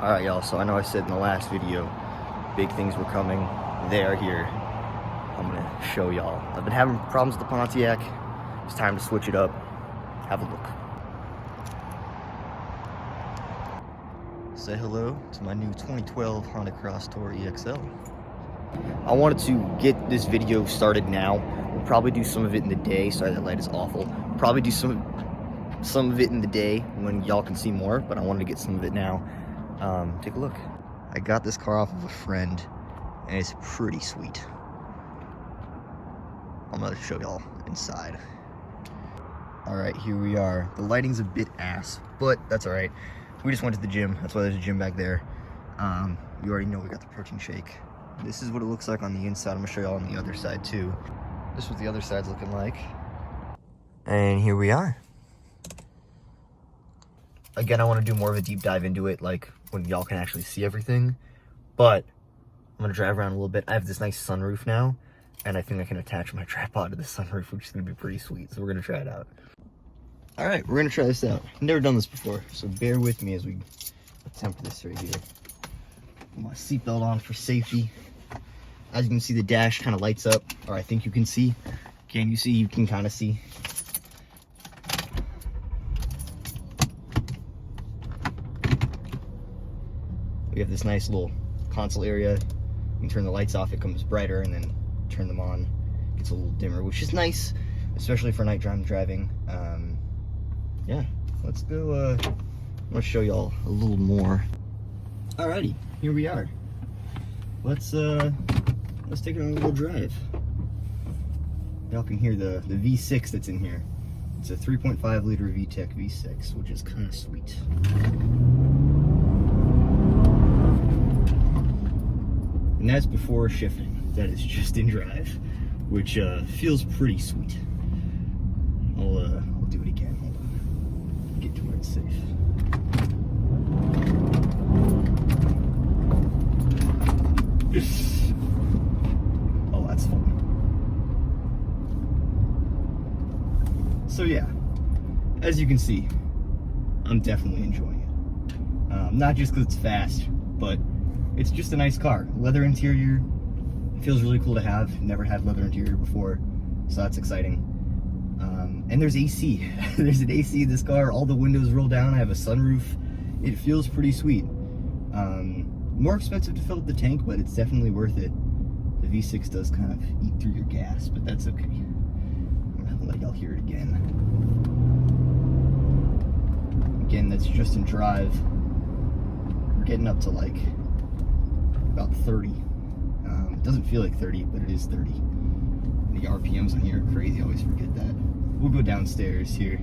Alright, y'all, so I know I said in the last video big things were coming. They are here. I'm gonna show y'all. I've been having problems with the Pontiac. It's time to switch it up. Have a look. Say hello to my new 2012 Honda Crosstour EXL. I wanted to get this video started now. We'll probably do some of it in the day. Sorry, that light is awful. Probably do some of it in the day when y'all can see more, but I wanted to get some of it now. Take a look. I got this car off of a friend, and it's pretty sweet. I'm gonna show y'all inside. All right, here we are. The lighting's a bit ass, but that's all right. We just went to the gym. That's why there's a gym back there. You already know we got the protein shake. This is what it looks like on the inside. I'm gonna show y'all on the other side too. This is what the other side's looking like. And here we are. Again, I want to do more of a deep dive into it, like when y'all can actually see everything. But I'm gonna drive around a little bit. I have this nice sunroof now, and I think I can attach my tripod to the sunroof, which is gonna be pretty sweet. So we're gonna try it out. All right, we're gonna try this out. I've never done this before, so bear with me as we attempt this right here. Put my seatbelt on for safety. As you can see, the dash kind of lights up, or I think you can see. Can you see? You can kind of see. We have this nice little console area. You can turn the lights off, it comes brighter, and then turn them on, it gets a little dimmer, which is nice, especially for nighttime driving. Yeah, let's go. I'm gonna show y'all a little more. Alrighty, here we are. Let's take it on a little drive. Y'all can hear the V6 that's in here. It's a 3.5 liter VTEC V6, which is kind of sweet. And that's before shifting. That is just in drive, which feels pretty sweet. I'll do it again. Hold on. Get to where it's safe. Oh, that's fun. So yeah, as you can see, I'm definitely enjoying it. Not just because it's fast, but it's just a nice car. Leather interior feels really cool to have. Never had leather interior before, so that's exciting. And there's AC. There's an AC in this car. All the windows roll down. I have a sunroof. It feels pretty sweet. More expensive to fill up the tank, but it's definitely worth it. The V6 does kind of eat through your gas, but that's okay. I'm gonna let y'all hear it again. Again, that's just in drive. We're getting up to like about 30. It doesn't feel like 30, but it is 30. And the RPMs on here are crazy. I always forget that. We'll go downstairs here.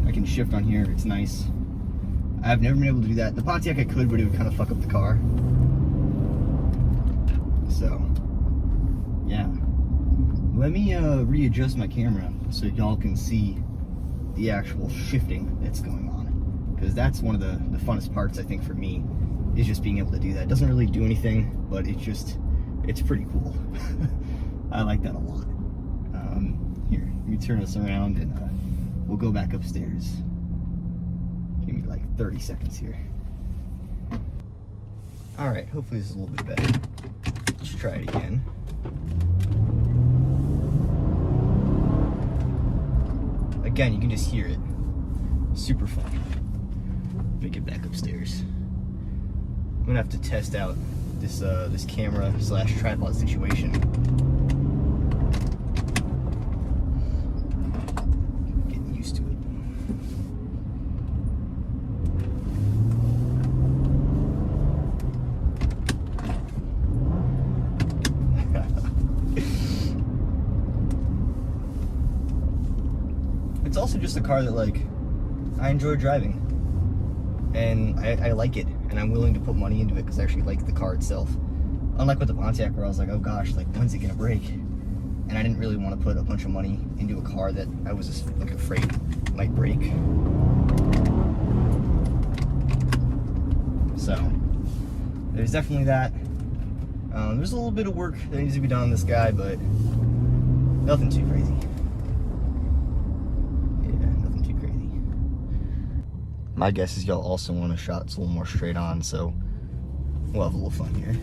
I can shift on here. It's nice. I've never been able to do that. The Pontiac I could, but it would kind of fuck up the car. So, yeah. Let me readjust my camera so y'all can see the actual shifting that's going on, because that's one of the funnest parts, I think, for me, is just being able to do that. It doesn't really do anything, but it's pretty cool. I like that a lot. Here, you turn us around and we'll go back upstairs. Give me like 30 seconds here. All right, hopefully this is a little bit better. Let's try it again. Again, you can just hear it. Super fun. Let me get back upstairs. I'm gonna have to test out this camera / tripod situation. Getting used to it. It's also just a car that, like, I enjoy driving, and I like it, and I'm willing to put money into it because I actually like the car itself. Unlike with the Pontiac, where I was like, oh gosh, like, when's it gonna break? And I didn't really want to put a bunch of money into a car that I was just like afraid might break. So there's definitely that. There's a little bit of work that needs to be done on this guy, but Nothing too crazy. Yeah, nothing too crazy. My guess is y'all also want a shot that's a little more straight on, so we'll have a little fun here.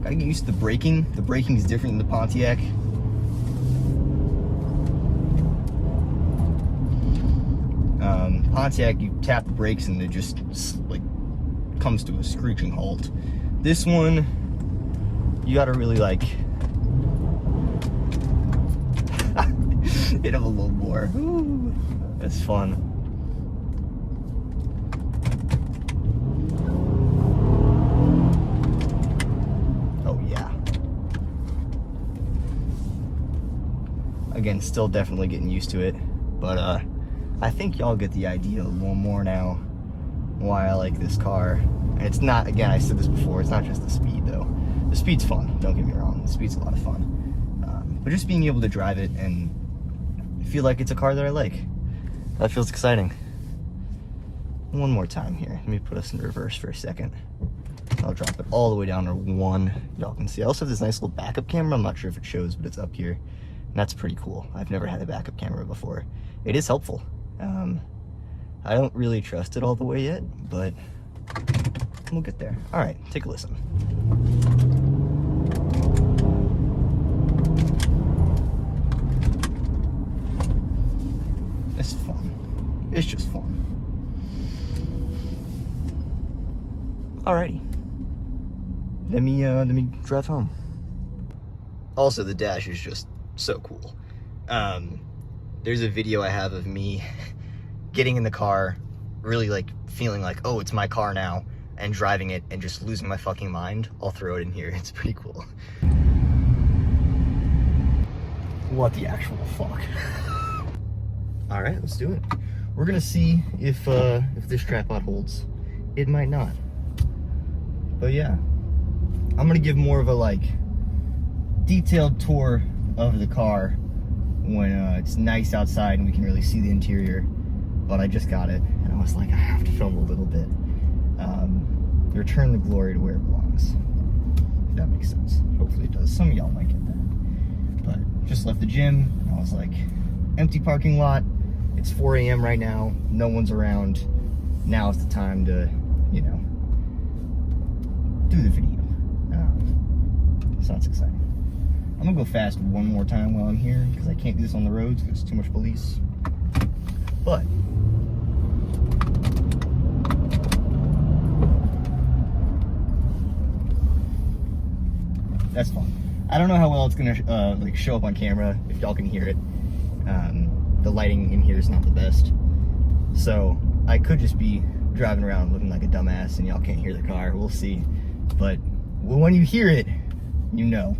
Gotta get used to the braking. The braking is different than the Pontiac. Pontiac, you tap the brakes and it just like comes to a screeching halt. This one, you gotta really like hit him a little more. Ooh, that's fun. Oh yeah. Again, still definitely getting used to it, but I think y'all get the idea a little more now why I like this car. And it's not, again, I said this before, it's not just the speed though. The speed's fun, don't get me wrong, the speed's a lot of fun. But just being able to drive it and feel like it's a car that I like, that feels exciting. One more time here, let me put us in reverse for a second. I'll drop it all the way down to 1, y'all can see. I also have this nice little backup camera, I'm not sure if it shows, but it's up here. And that's pretty cool. I've never had a backup camera before. It is helpful. I don't really trust it all the way yet, but we'll get there. All right, take a listen. It's fun. It's just fun. Alrighty. Let me drive home. Also, the dash is just so cool. There's a video I have of me getting in the car, really like feeling like, oh, it's my car now, and driving it and just losing my fucking mind. I'll throw it in here. It's pretty cool. What the actual fuck? All right, let's do it. We're gonna see if this tripod holds. It might not. But yeah, I'm gonna give more of a like detailed tour of the car when it's nice outside and we can really see the interior. But I just got it and I was like, I have to film a little bit. Return the glory to where it belongs. If that makes sense. Hopefully it does. Some of y'all might get that. But just left the gym. I was like, empty parking lot. It's 4 a.m. right now. No one's around. Now is the time to, you know, do the video. So that's exciting. I'm gonna go fast one more time while I'm here because I can't do this on the roads because there's too much police. But that's fun. I don't know how well it's gonna like show up on camera if y'all can hear it. The lighting in here is not the best, so I could just be driving around looking like a dumbass and y'all can't hear the car. We'll see. But when you hear it, you know.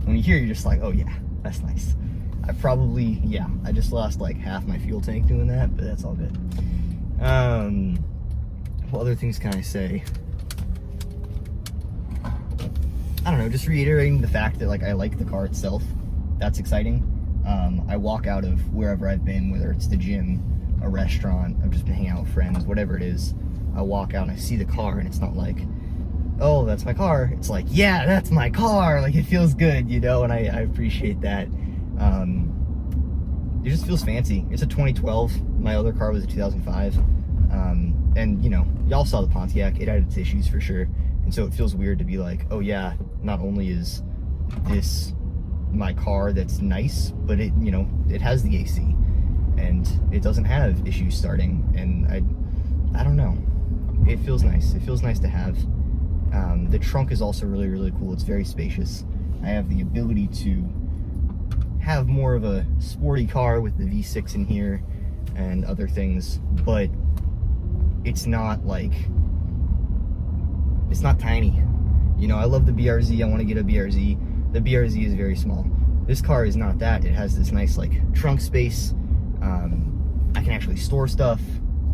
When you hear it, you're just like, oh yeah, that's nice. I just lost like half my fuel tank doing that, but that's all good. What other things can I say? I don't know, just reiterating the fact that like I like the car itself. That's exciting. I walk out of wherever I've been, whether it's the gym, a restaurant, I've just been hanging out with friends, whatever it is. I walk out and I see the car and it's not like, oh, that's my car. It's like, yeah, that's my car. Like, it feels good, you know, and I appreciate that. It just feels fancy. It's a 2012. My other car was a 2005. And, you know, y'all saw the Pontiac. It had its issues for sure. And so it feels weird to be like, oh, yeah, not only is this my car that's nice, but it, you know, it has the AC. And it doesn't have issues starting. And I don't know. It feels nice. It feels nice to have. The trunk is also really, really cool. It's very spacious. I have the ability to have more of a sporty car with the V6 in here and other things, but it's not like, it's not tiny. You know, I love the BRZ. I want to get a BRZ. The BRZ is very small. This car is not that. It has this nice like trunk space. I can actually store stuff.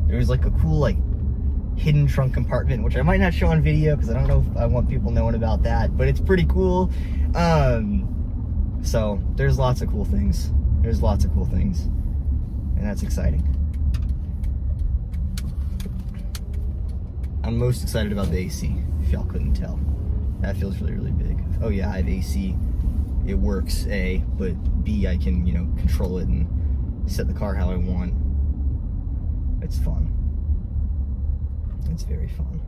There's like a cool like hidden trunk compartment, which I might not show on video because I don't know if I want people knowing about that, but it's pretty cool. So there's lots of cool things. There's lots of cool things, and that's exciting. I'm most excited about the AC, if y'all couldn't tell. That feels really, really big. Oh yeah, I have AC. It works, A, but B, I can, you know, control it and set the car how I want. It's fun. It's very fun.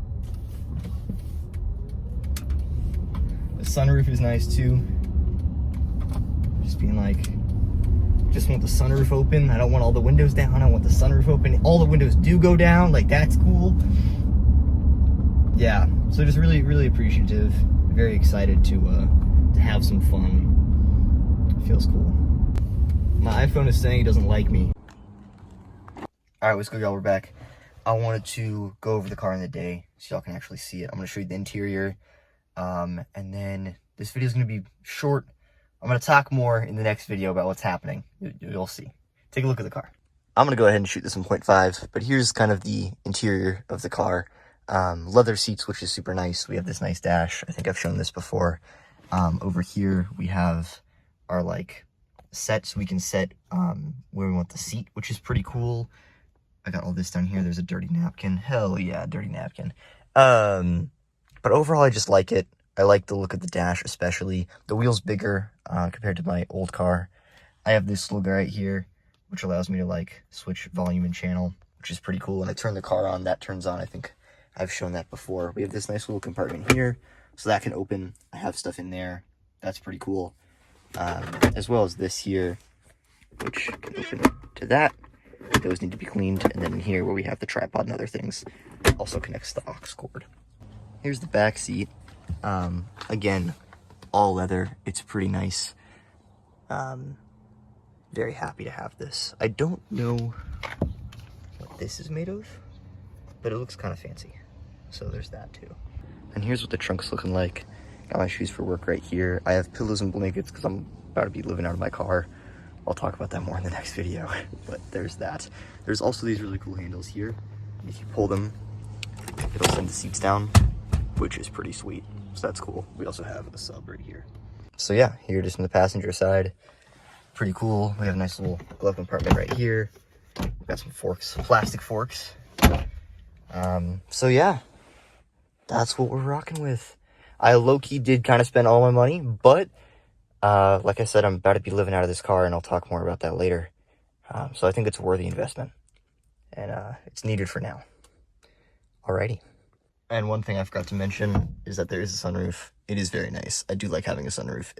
The sunroof is nice too. Just being like, just want the sunroof open. I don't want all the windows down. I want the sunroof open. All the windows do go down. Like, that's cool. Yeah, so just really, really appreciative. Very excited to have some fun. It feels cool. My iPhone is saying it doesn't like me. All right, what's good, y'all? We're back. I wanted to go over the car in the day so y'all can actually see it. I'm gonna show you the interior. And then this video is gonna be short. I'm gonna talk more in the next video about what's happening. You'll see. Take a look at the car. I'm gonna go ahead and shoot this in 0.5, but here's kind of the interior of the car. Leather seats, which is super nice. We have this nice dash. I think I've shown this before. Over here, we have our like set, so we can set where we want the seat, which is pretty cool. I got all this down here. There's a dirty napkin. Hell yeah, dirty napkin. But overall, I just like it. I like the look of the dash, especially. The wheel's bigger compared to my old car. I have this little guy right here, which allows me to like switch volume and channel, which is pretty cool. When I turn the car on, that turns on. I think I've shown that before. We have this nice little compartment here, so that can open. I have stuff in there. That's pretty cool. As well as this here, which can open to that. Those need to be cleaned. And then in here where we have the tripod and other things, also connects the aux cord. Here's the back seat. Again, all leather. It's pretty nice. Very happy to have this. I don't know what this is made of, but it looks kind of fancy. So there's that too. And here's what the trunk's looking like. Got my shoes for work right here. I have pillows and blankets because I'm about to be living out of my car. I'll talk about that more in the next video, but there's that. There's also these really cool handles here. If you pull them, it'll send the seats down, which is pretty sweet. So that's cool. We also have a sub right here. So yeah, here it is from the passenger side. Pretty cool. We have a nice little glove compartment right here. We've got some forks, plastic forks. So yeah, that's what we're rocking with. I low-key did kind of spend all my money, but like I said, I'm about to be living out of this car, and I'll talk more about that later. So I think it's a worthy investment, and it's needed for now. Alrighty. And one thing I forgot to mention is that there is a sunroof. It is very nice. I do like having a sunroof.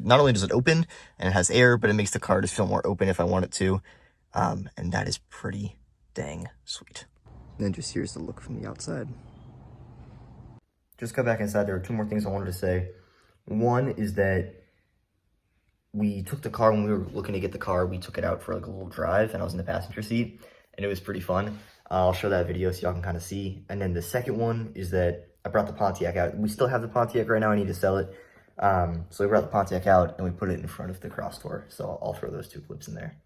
Not only does it open and it has air, but it makes the car just feel more open if I want it to. And that is pretty dang sweet. And then just here's the look from the outside. Just got back inside. There are two more things I wanted to say. One is that we took the car when we were looking to get the car. We took it out for like a little drive, and I was in the passenger seat, and it was pretty fun. I'll show that video so y'all can kind of see. And then the second one is that I brought the Pontiac out. We still have the Pontiac right now. I need to sell it. So we brought the Pontiac out and we put it in front of the Crosstour. So I'll throw those two clips in there.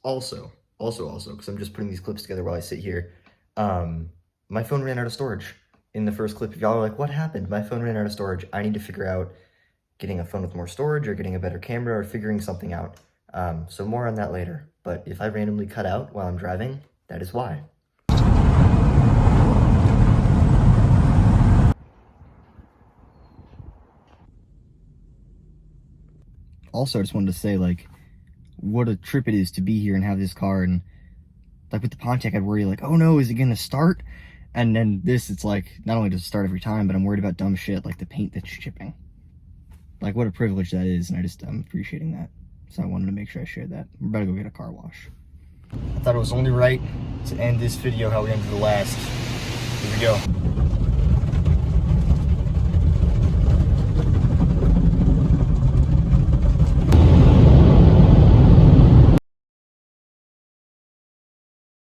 Also, because I'm just putting these clips together while I sit here, my phone ran out of storage in the first clip. If y'all are like, what happened? My phone ran out of storage. I need to figure out getting a phone with more storage or getting a better camera or figuring something out. So more on that later. But if I randomly cut out while I'm driving, that is why. Also, I just wanted to say, like, what a trip it is to be here and have this car. And, like, with the Pontiac, I'd worry, like, oh no, is it going to start? And then this, it's like, not only does it start every time, but I'm worried about dumb shit, like the paint that's chipping. Like, what a privilege that is, and I'm appreciating that. So I wanted to make sure I shared that. We're about to go get a car wash. I thought it was only right to end this video how we ended the last. Here we go.